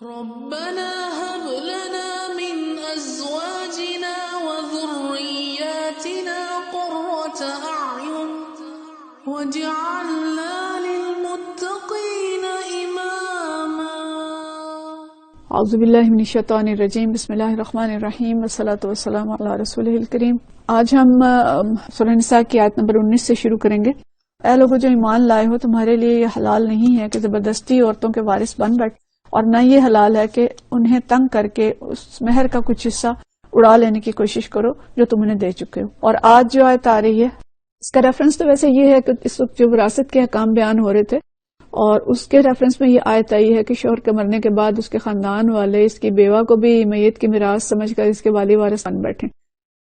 ربنا هب لنا من ازواجنا وذرياتنا قرة اعین واجعلنا للمتقین اماما۔ اعوذ باللہ من الشیطان الرجیم، بسم اللہ الرحمن الرحیم، والصلاة والسلام علی رسولہ الکریم۔ آج ہم سورہ نساء کی آیت نمبر 19 سے شروع کریں گے۔ اے لوگو جو ایمان لائے ہو، تمہارے لیے یہ حلال نہیں ہے کہ زبردستی عورتوں کے وارث بن بیٹھ، اور نہ یہ حلال ہے کہ انہیں تنگ کر کے اس مہر کا کچھ حصہ اڑا لینے کی کوشش کرو جو تم انہیں دے چکے ہو۔ اور آج جو آیت آ رہی ہے اس کا ریفرنس تو ویسے یہ ہے کہ اس وقت جو وراثت کے احکام بیان ہو رہے تھے، اور اس کے ریفرنس میں یہ آیت آئی ہے کہ شوہر کے مرنے کے بعد اس کے خاندان والے اس کی بیوہ کو بھی میت کی میراث سمجھ کر اس کے والی وارث بن بیٹھیں،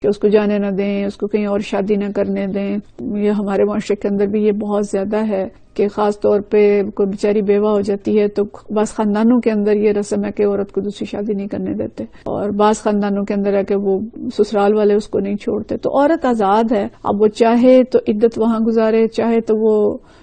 کہ اس کو جانے نہ دیں، اس کو کہیں اور شادی نہ کرنے دیں۔ یہ ہمارے معاشرے کے اندر بھی یہ بہت زیادہ ہے کہ خاص طور پہ کوئی بیچاری بیوہ ہو جاتی ہے تو بعض خاندانوں کے اندر یہ رسم ہے کہ عورت کو دوسری شادی نہیں کرنے دیتے، اور بعض خاندانوں کے اندر ہے کہ وہ سسرال والے اس کو نہیں چھوڑتے۔ تو عورت آزاد ہے، اب وہ چاہے تو عدت وہاں گزارے، چاہے تو وہ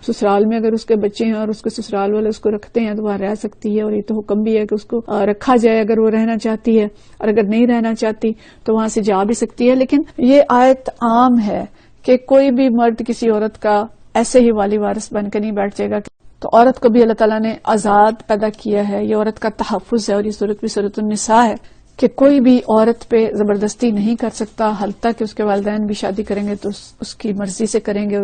سسرال میں اگر اس کے بچے ہیں اور اس کے سسرال والے اس کو رکھتے ہیں تو وہاں رہ سکتی ہے، اور یہ تو حکم بھی ہے کہ اس کو رکھا جائے اگر وہ رہنا چاہتی ہے، اور اگر نہیں رہنا چاہتی تو وہاں سے جا بھی سکتی ہے۔ لیکن یہ آیت عام ہے کہ کوئی بھی مرد کسی عورت کا ایسے ہی والی وارث بن کے نہیں بیٹھ جائے گا۔ تو عورت کو بھی اللہ تعالیٰ نے آزاد پیدا کیا ہے، یہ عورت کا تحفظ ہے، اور یہ صورت بھی صورت النساء ہے کہ کوئی بھی عورت پہ زبردستی نہیں کر سکتا، حتیٰ کہ اس کے والدین بھی شادی کریں گے تو اس کی مرضی سے کریں گے۔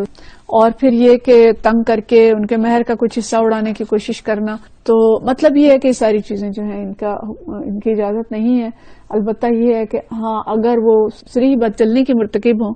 اور پھر یہ کہ تنگ کر کے ان کے مہر کا کچھ حصہ اڑانے کی کوشش کرنا، تو مطلب یہ ہے کہ ساری چیزیں جو ہیں ان کی اجازت نہیں ہے۔ البتہ یہ ہے کہ ہاں اگر وہ صریح بد چلنے کی مرتکب ہوں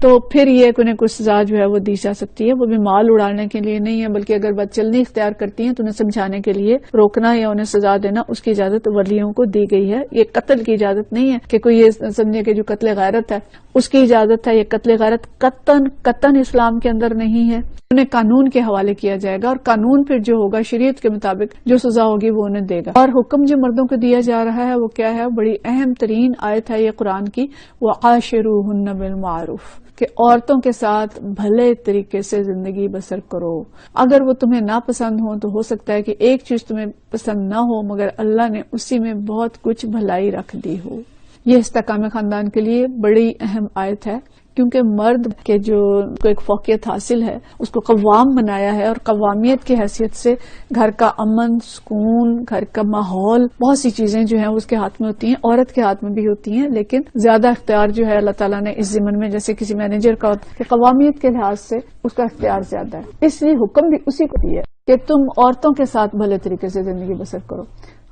تو پھر یہ کہ انہیں کچھ سزا جو ہے وہ دی جا سکتی ہے، وہ بھی مال اڑانے کے لیے نہیں ہے، بلکہ اگر بد چلنی اختیار کرتی ہیں تو انہیں سمجھانے کے لیے روکنا یا انہیں سزا دینا، اس کی اجازت ولیوں کو دی گئی ہے۔ یہ قتل کی اجازت نہیں ہے کہ کوئی یہ سمجھے کہ جو قتل غیرت ہے اس کی اجازت ہے۔ یہ قتل غیرت قطعاً اسلام کے اندر نہیں ہے، انہیں قانون کے حوالے کیا جائے گا، اور قانون پھر جو ہوگا شریعت کے مطابق جو سزا ہوگی وہ انہیں دے گا۔ اور حکم جو مردوں کو دیا جا رہا ہے وہ کیا ہے؟ بڑی اہم ترین آیت ہے یہ قرآن کی، وَعَاشِرُوهُنَّ بِالْمَعْرُوفِ، کہ عورتوں کے ساتھ بھلے طریقے سے زندگی بسر کرو۔ اگر وہ تمہیں ناپسند ہوں تو ہو سکتا ہے کہ ایک چیز تمہیں پسند نہ ہو مگر اللہ نے اسی میں بہت کچھ بھلائی رکھ دی ہو۔ یہ استحکام خاندان کے لیے بڑی اہم آیت ہے، کیونکہ مرد کے جو کو ایک فوقیت حاصل ہے اس کو قوام بنایا ہے، اور قوامیت کی حیثیت سے گھر کا امن، سکون، گھر کا ماحول، بہت سی چیزیں جو ہیں اس کے ہاتھ میں ہوتی ہیں، عورت کے ہاتھ میں بھی ہوتی ہیں، لیکن زیادہ اختیار جو ہے اللہ تعالیٰ نے اس ضمن میں جیسے کسی مینیجر کا ہوتا ہے کہ قوامیت کے لحاظ سے اس کا اختیار زیادہ ہے، اس لیے حکم بھی اسی کو دیا ہے کہ تم عورتوں کے ساتھ بھلے طریقے سے زندگی بسر کرو۔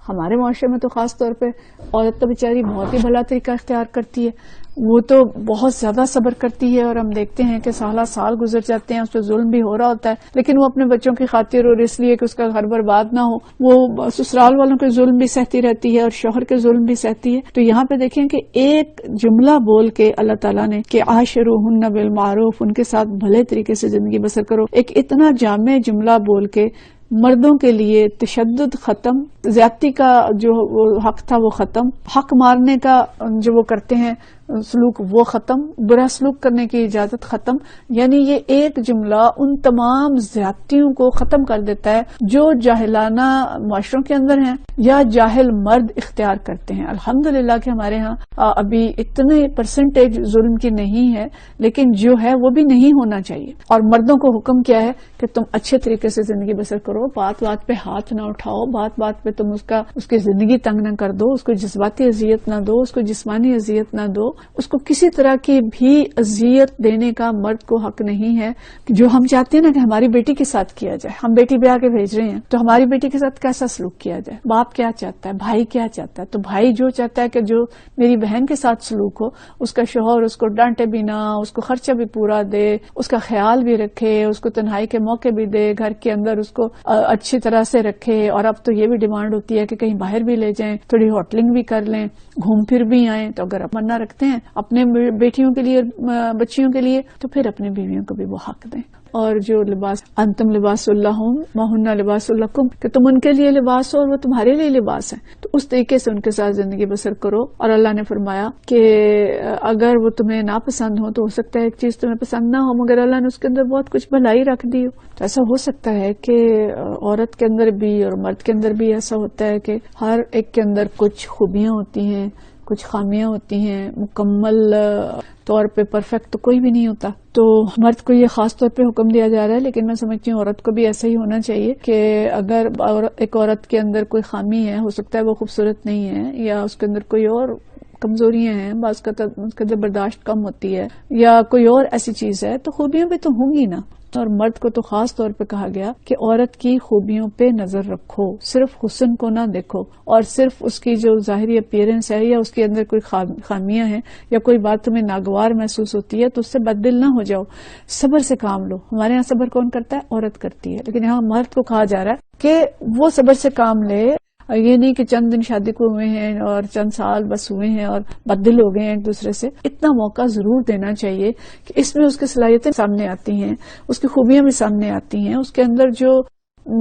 ہمارے معاشرے میں تو خاص طور پہ عورت تو بیچاری بہت ہی بھلا طریقہ اختیار کرتی ہے، وہ تو بہت زیادہ صبر کرتی ہے، اور ہم دیکھتے ہیں کہ سالہ سال گزر جاتے ہیں، اس پہ ظلم بھی ہو رہا ہوتا ہے، لیکن وہ اپنے بچوں کی خاطر اور اس لیے کہ اس کا گھر برباد نہ ہو وہ سسرال والوں کے ظلم بھی سہتی رہتی ہے اور شوہر کے ظلم بھی سہتی ہے۔ تو یہاں پہ دیکھیں کہ ایک جملہ بول کے اللہ تعالیٰ نے کہ عاشروہن بالمعروف، ان کے ساتھ بھلے طریقے سے زندگی بسر کرو، ایک اتنا جامع جملہ بول کے مردوں کے لیے تشدد ختم، زیادتی کا جو حق تھا وہ ختم، حق مارنے کا جو وہ کرتے ہیں سلوک وہ ختم، برا سلوک کرنے کی اجازت ختم۔ یعنی یہ ایک جملہ ان تمام زیادتیوں کو ختم کر دیتا ہے جو جاہلانہ معاشروں کے اندر ہیں یا جاہل مرد اختیار کرتے ہیں۔ الحمدللہ کہ ہمارے ہاں ابھی اتنے پرسنٹیج ظلم کی نہیں ہے، لیکن جو ہے وہ بھی نہیں ہونا چاہیے۔ اور مردوں کو حکم کیا ہے کہ تم اچھے طریقے سے زندگی بسر کرو، بات بات پہ ہاتھ نہ اٹھاؤ، بات بات پہ تم اس کی زندگی تنگ نہ کر دو، اس کو جذباتی اذیت نہ دو، اس کو جسمانی اذیت نہ دو، اس کو کسی طرح کی بھی اذیت دینے کا مرد کو حق نہیں ہے۔ جو ہم چاہتے ہیں نا کہ ہماری بیٹی کے ساتھ کیا جائے، ہم بیٹی بیاہ کے بھیج رہے ہیں تو ہماری بیٹی کے ساتھ کیسا سلوک کیا جائے، باپ کیا چاہتا ہے، بھائی کیا چاہتا ہے، تو بھائی جو چاہتا ہے کہ جو میری بہن کے ساتھ سلوک ہو، اس کا شوہر اس کو ڈانٹے بھی نہ، اس کو خرچہ بھی پورا دے، اس کا خیال بھی رکھے، اس کو تنہائی کے موقع بھی دے، گھر کے اندر اس کو اچھی طرح سے رکھے۔ اور اب تو یہ بھی ڈیمانڈ ہوتی ہے کہ کہیں باہر بھی لے جائیں، تھوڑی ہوٹلنگ بھی کر لیں، گھوم پھر بھی آئیں۔ تو اگر آپ من نہ رکھتے ہیں ہیں اپنے بیٹیوں کے لیے بچیوں کے لیے، تو پھر اپنی بیویوں کو بھی وہ حق دیں. اور جو لباس انتم لباس اللہم وہن لباس لکم، کہ تم ان کے لیے لباس ہو اور وہ تمہارے لیے لباس ہیں، تو اس طریقے سے ان کے ساتھ زندگی بسر کرو. اور اللہ نے فرمایا کہ اگر وہ تمہیں ناپسند ہو تو ہو سکتا ہے ایک چیز تمہیں پسند نہ ہو، مگر اللہ نے اس کے اندر بہت کچھ بھلائی رکھ دی ہو. تو ایسا ہو سکتا ہے کہ عورت کے اندر بھی اور مرد کے اندر بھی ایسا ہوتا ہے کہ ہر ایک کے اندر کچھ خوبیاں ہوتی ہیں، کچھ خامیاں ہوتی ہیں. مکمل طور پہ پرفیکٹ تو کوئی بھی نہیں ہوتا. تو مرد کو یہ خاص طور پہ حکم دیا جا رہا ہے، لیکن میں سمجھتی ہوں عورت کو بھی ایسا ہی ہونا چاہیے کہ اگر ایک عورت کے اندر کوئی خامی ہے، ہو سکتا ہے وہ خوبصورت نہیں ہے یا اس کے اندر کوئی اور کمزوریاں ہیں، بعض کا اس کے اندر برداشت کم ہوتی ہے یا کوئی اور ایسی چیز ہے، تو خوبیاں بھی تو ہوں گی نا. اور مرد کو تو خاص طور پہ کہا گیا کہ عورت کی خوبیوں پہ نظر رکھو، صرف حسن کو نہ دیکھو، اور صرف اس کی جو ظاہری اپیرنس ہے یا اس کے اندر کوئی خامیاں ہیں یا کوئی بات تمہیں ناگوار محسوس ہوتی ہے تو اس سے بددل نہ ہو جاؤ، صبر سے کام لو. ہمارے یہاں صبر کون کرتا ہے؟ عورت کرتی ہے، لیکن یہاں مرد کو کہا جا رہا ہے کہ وہ صبر سے کام لے. یہ نہیں کہ چند دن شادی کو ہوئے ہیں اور چند سال بس ہوئے ہیں اور بددل ہو گئے ہیں ایک دوسرے سے. اتنا موقع ضرور دینا چاہیے کہ اس میں اس کی صلاحیتیں سامنے آتی ہیں، اس کی خوبیاں بھی سامنے آتی ہیں، اس کے اندر جو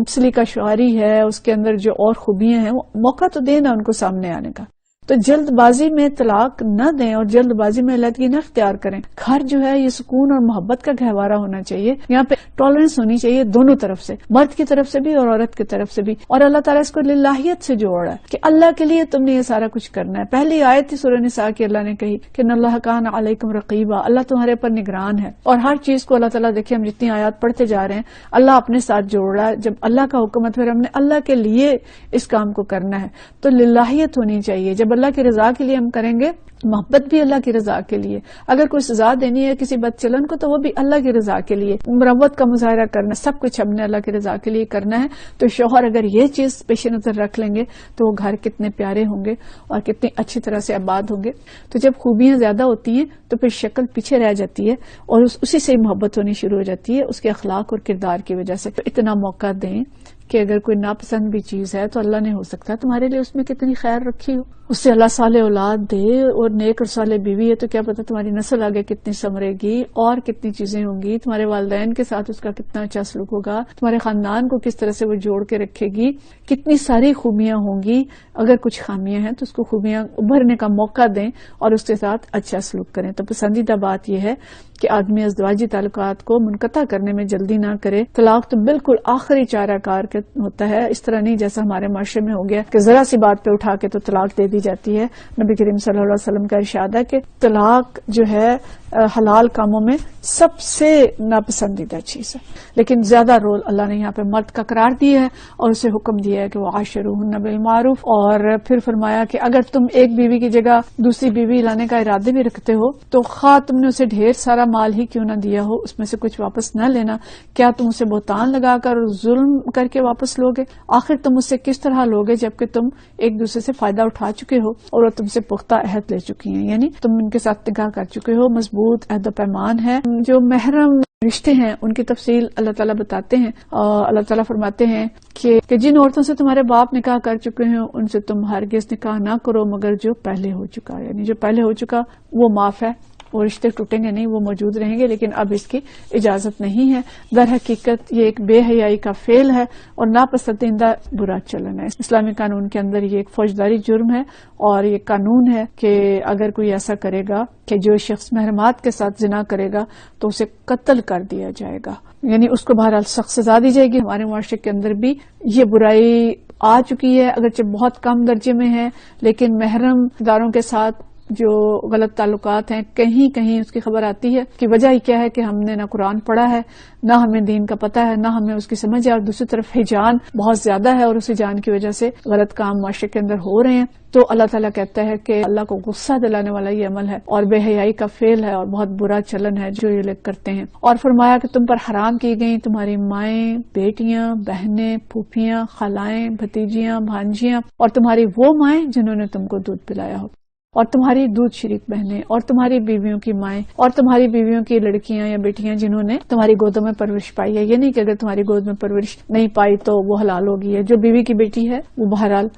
سلیقہ شعاری ہے، اس کے اندر جو اور خوبیاں ہیں، موقع تو دینا ان کو سامنے آنے کا. تو جلد بازی میں طلاق نہ دیں اور جلد بازی میں علیحدگی نہ اختیار کریں. گھر جو ہے یہ سکون اور محبت کا گہوارہ ہونا چاہیے. یہاں پہ ٹالرنس ہونی چاہیے دونوں طرف سے، مرد کی طرف سے بھی اور عورت کی طرف سے بھی. اور اللہ تعالیٰ اس کو للہیت سے جوڑ رہا ہے کہ اللہ کے لیے تم نے یہ سارا کچھ کرنا ہے. پہلی آیت تھی سورہ نساء کی، اللہ نے کہی کہ ان اللہ کان علیکم رقیبا، اللہ تمہارے پر نگران ہے. اور ہر چیز کو اللہ تعالیٰ، دیکھیں ہم جتنی آیات پڑھتے جا رہے ہیں اللہ اپنے ساتھ جوڑ رہا ہے. جب اللہ کا حکم ہے پھر ہم نے اللہ کے لیے اس کام کو کرنا ہے. تو للہیت ہونی چاہیے. جب اللہ کی رضا کے لیے ہم کریں گے، محبت بھی اللہ کی رضا کے لیے. اگر کوئی سزا دینی ہے کسی بد چلن کو تو وہ بھی اللہ کی رضا کے لیے. مروت کا مظاہرہ کرنا، سب کچھ ہم نے اللہ کی رضا کے لیے کرنا ہے. تو شوہر اگر یہ چیز پیش نظر رکھ لیں گے تو وہ گھر کتنے پیارے ہوں گے اور کتنی اچھی طرح سے آباد ہوں گے. تو جب خوبیاں زیادہ ہوتی ہیں تو پھر شکل پیچھے رہ جاتی ہے اور اسی سے محبت ہونی شروع ہو جاتی ہے، اس کے اخلاق اور کردار کی وجہ سے. تو اتنا موقع دیں کہ اگر کوئی ناپسند بھی چیز ہے تو اللہ نے ہو سکتا ہے تمہارے لیے اس میں کتنی خیر رکھی ہو، اس سے اللہ صالح اولاد دے اور نیک اور صالح بیوی ہے تو کیا پتا تمہاری نسل آگے کتنی سنورے گی اور کتنی چیزیں ہوں گی. تمہارے والدین کے ساتھ اس کا کتنا اچھا سلوک ہوگا، تمہارے خاندان کو کس طرح سے وہ جوڑ کے رکھے گی، کتنی ساری خوبیاں ہوں گی. اگر کچھ خامیاں ہیں تو اس کو خوبیاں ابھرنے کا موقع دیں اور اس کے ساتھ اچھا سلوک کریں. تو پسندیدہ بات یہ ہے کہ آدمی ازدواجی تعلقات کو منقطع کرنے میں جلدی نہ کرے. طلاق تو بالکل آخری چارہ کار ہوتا ہے، اس طرح نہیں جیسا ہمارے معاشرے میں ہو گیا کہ ذرا سی بات پہ اٹھا کے تو طلاق دے دی جاتی ہے. نبی کریم صلی اللہ علیہ وسلم کا ارشاد ہے کہ طلاق جو ہے حلال کاموں میں سب سے ناپسندیدہ چیز ہے، لیکن زیادہ رول اللہ نے یہاں پہ مرد کا قرار دیا ہے اور اسے حکم دیا ہے کہ وہ عاشروہن بالمعروف. اور پھر فرمایا کہ اگر تم ایک بیوی کی جگہ دوسری بیوی لانے کا ارادے بھی رکھتے ہو تو خواہ تم نے اسے ڈھیر سارا مال ہی کیوں نہ دیا ہو، اس میں سے کچھ واپس نہ لینا. کیا تم اسے بہتان لگا کر ظلم کر کے واپس لوگے؟ آخر تم اس سے کس طرح لوگے جبکہ تم ایک دوسرے سے فائدہ اٹھا چکے ہو اور وہ تم سے پختہ عہد لے چکی ہیں، یعنی تم ان کے ساتھ نکاح کر چکے ہو، مضبوط عہد و پیمان ہے. جو محرم رشتے ہیں ان کی تفصیل اللہ تعالیٰ بتاتے ہیں. اللہ تعالیٰ فرماتے ہیں کہ جن عورتوں سے تمہارے باپ نکاح کر چکے ہیں ان سے تم ہرگز نکاح نہ کرو مگر جو پہلے ہو چکا، یعنی جو پہلے ہو چکا وہ معاف ہے، وہ رشتے ٹوٹیں گے نہیں، وہ موجود رہیں گے، لیکن اب اس کی اجازت نہیں ہے. در حقیقت یہ ایک بے حیائی کا فعل ہے اور ناپسندیدہ برا چلن ہے. اسلامی قانون کے اندر یہ ایک فوجداری جرم ہے اور یہ قانون ہے کہ اگر کوئی ایسا کرے گا کہ جو شخص محرمات کے ساتھ زنا کرے گا تو اسے قتل کر دیا جائے گا، یعنی اس کو بہرحال سخت سزا دی جائے گی. ہمارے معاشرے کے اندر بھی یہ برائی آ چکی ہے، اگرچہ بہت کم درجے میں ہے، لیکن محرم داروں کے ساتھ جو غلط تعلقات ہیں کہیں کہیں اس کی خبر آتی ہے. کہ وجہ ہی کیا ہے کہ ہم نے نہ قرآن پڑھا ہے، نہ ہمیں دین کا پتہ ہے، نہ ہمیں اس کی سمجھ ہے، اور دوسری طرف ہجان بہت زیادہ ہے اور اس ہجان کی وجہ سے غلط کام معاشرے کے اندر ہو رہے ہیں. تو اللہ تعالیٰ کہتا ہے کہ اللہ کو غصہ دلانے والا یہ عمل ہے اور بے حیائی کا فعل ہے اور بہت برا چلن ہے جو یہ لوگ کرتے ہیں. اور فرمایا کہ تم پر حرام کی گئی تمہاری مائیں، بیٹیاں، بہنیں، پھوپھیاں، خالائیں، بھتیجیاں، بھانجیاں اور تمہاری وہ مائیں جنہوں نے تم کو دودھ پلایا ہو. اور تمہاری دودھ شریک بہنیں اور تمہاری بیویوں کی مائیں اور تمہاری بیویوں کی لڑکیاں یا بیٹیاں جنہوں نے تمہاری گودوں میں پرورش پائی ہے. یہ نہیں کہ اگر تمہاری گود میں پرورش نہیں پائی تو وہ حلال ہوگی ہے. جو بیوی کی بیٹی ہے وہ بہرحال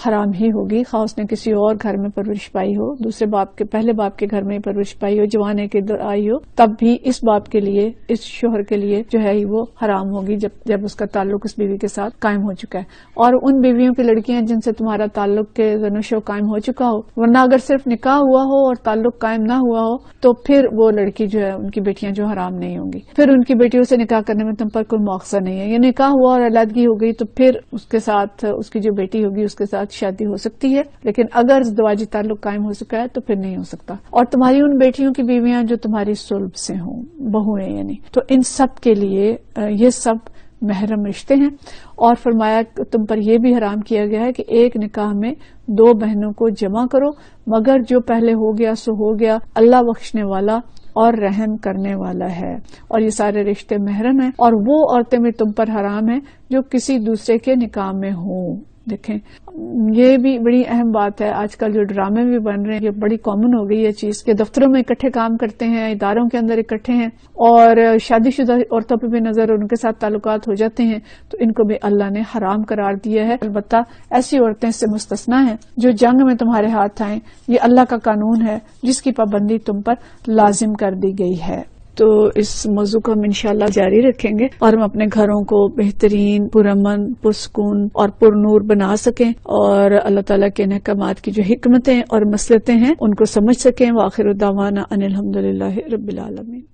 حرام ہی ہوگی، خواہ اس نے کسی اور گھر میں پرورش پائی ہو، دوسرے باپ کے پہلے باپ کے گھر میں پرورش پائی ہو، جوانے کے ادھر آئی ہو، تب بھی اس باپ کے لیے، اس شوہر کے لیے جو ہے وہ حرام ہوگی جب اس کا تعلق اس بیوی کے ساتھ قائم ہو چکا ہے. اور ان بیویوں کی لڑکیاں جن سے تمہارا تعلق کے زنوشو قائم ہو چکا ہو، ورنہ اگر صرف نکاح ہوا ہو اور تعلق قائم نہ ہوا ہو تو پھر وہ لڑکی جو ہے، ان کی بیٹیاں جو حرام نہیں ہوں گی. پھر ان کی بیٹیوں سے نکاح کرنے میں تم پر کوئی مواخذہ نہیں ہے. یہ نکاح ہوا اور علیحدگی ہو گئی تو پھر اس کے ساتھ، اس کی جو بیٹی ہوگی اس کے ساتھ شادی ہو سکتی ہے، لیکن اگر ازدواجی تعلق قائم ہو چکا ہے تو پھر نہیں ہو سکتا. اور تمہاری ان بیٹیوں کی بیویاں جو تمہاری صلب سے ہوں، بہویں یعنی، تو ان سب کے لیے یہ سب محرم رشتے ہیں. اور فرمایا تم پر یہ بھی حرام کیا گیا ہے کہ ایک نکاح میں دو بہنوں کو جمع کرو، مگر جو پہلے ہو گیا سو ہو گیا، اللہ بخشنے والا اور رحم کرنے والا ہے. اور یہ سارے رشتے محرم ہیں. اور وہ عورتیں بھی تم پر حرام ہیں جو کسی دوسرے کے نکاح میں ہوں. دیکھیں یہ بھی بڑی اہم بات ہے. آج کل جو ڈرامے بھی بن رہے ہیں، یہ بڑی کامن ہو گئی ہے چیز کہ دفتروں میں اکٹھے کام کرتے ہیں، اداروں کے اندر اکٹھے ہیں، اور شادی شدہ عورتوں پہ بھی نظر ان کے ساتھ تعلقات ہو جاتے ہیں، تو ان کو بھی اللہ نے حرام قرار دیا ہے. البتہ ایسی عورتیں اس سے مستثنا ہیں جو جنگ میں تمہارے ہاتھ آئیں. یہ اللہ کا قانون ہے جس کی پابندی تم پر لازم کر دی گئی ہے. تو اس موضوع کو ہم انشاءاللہ جاری رکھیں گے اور ہم اپنے گھروں کو بہترین، پرامن، پرسکون اور پر نور بنا سکیں، اور اللہ تعالیٰ کے احکامات کی جو حکمتیں اور مصلحتیں ہیں ان کو سمجھ سکیں. وآخر دعوانا ان الحمدللہ رب العالمین.